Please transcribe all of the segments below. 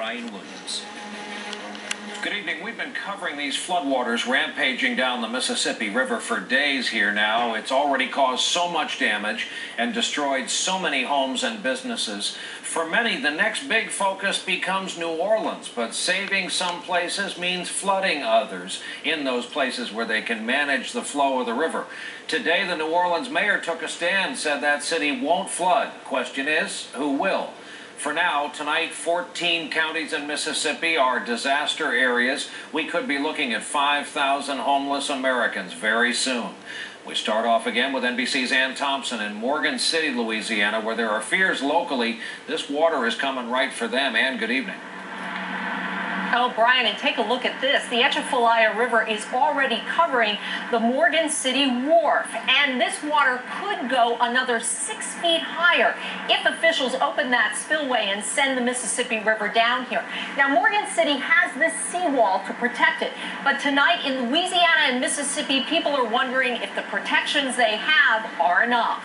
Brian Williams. Good evening. We've been covering these floodwaters rampaging down the Mississippi River for days here now. It's already caused so much damage and destroyed so many homes and businesses. For many, the next big focus becomes New Orleans, but saving some places means flooding others in those places where they can manage the flow of the river. Today, the New Orleans mayor took a stand, said that city won't flood. Question is, who will? For now, tonight, 14 counties in Mississippi are disaster areas. We could be looking at 5,000 homeless Americans very soon. We start off again with NBC's Thompson in Morgan City, Louisiana, where there are fears locally this water is coming right for them. Ann, good evening. Oh, Brian, and take a look at this. The Atchafalaya River is already covering the Morgan City Wharf, and this water could go another 6 feet higher if officials open that spillway and send the Mississippi River down here. Now, Morgan City has this seawall to protect it, but tonight in Louisiana and Mississippi, people are wondering if the protections they have are enough.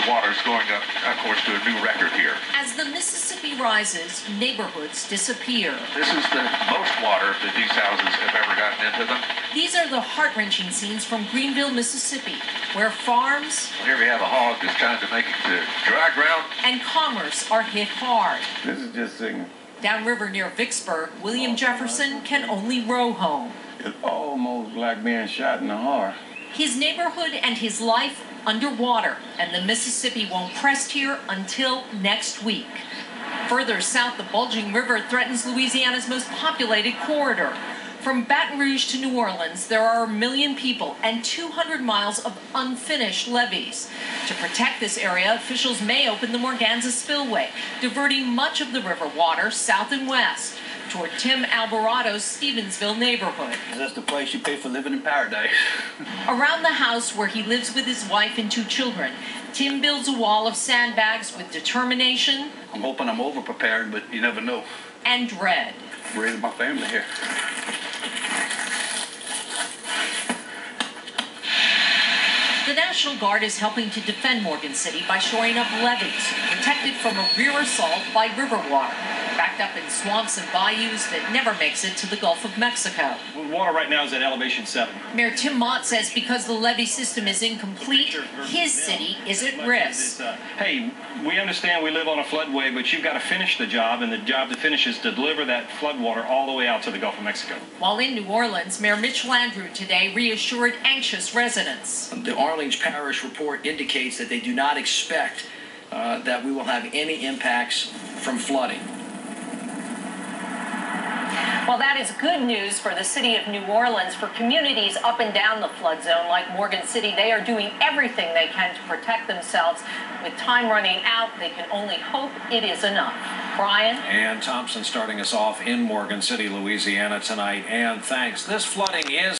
The water's going up, of course, to a new record here. As the Mississippi rises, neighborhoods disappear. This is the most water that these houses have ever gotten into them. These are the heart-wrenching scenes from Greenville, Mississippi, where farms... Here we have a hog that's trying to make it to dry ground. ...and commerce are hit hard. This is just singing. Downriver near Vicksburg, William Jefferson can only row home. It's almost like being shot in the heart. His neighborhood and his life underwater, and the Mississippi won't crest here until next week. Further south, the bulging river threatens Louisiana's most populated corridor. From Baton Rouge to New Orleans, there are 1 million people and 200 miles of unfinished levees. To protect this area, officials may open the Morganza Spillway, diverting much of the river water south and west toward Tim Alvarado's Stevensville neighborhood. That's the place you pay for living in paradise. Around the house where he lives with his wife and 2 children, Tim builds a wall of sandbags with determination. I'm hoping I'm over-prepared, but you never know. And dread. I'm raising my family here. The National Guard is helping to defend Morgan City by shoring up levees, protected from a rear assault by river water, backed up in swamps and bayous that never makes it to the Gulf of Mexico. Water right now is at elevation 7. Mayor Tim Mott says because the levee system is incomplete, his city is at risk. Hey, we understand we live on a floodway, but you've got to finish the job, and the job to finish is to deliver that floodwater all the way out to the Gulf of Mexico. While in New Orleans, Mayor Mitch Landrieu today reassured anxious residents. The Orleans Parish report indicates that they do not expect that we will have any impacts from flooding. Well, that is good news for the city of New Orleans. For communities up and down the flood zone like Morgan City, they are doing everything they can to protect themselves. With time running out, they can only hope it is enough. Brian? Ann Thompson starting us off in Morgan City, Louisiana tonight. Ann, thanks. This flooding is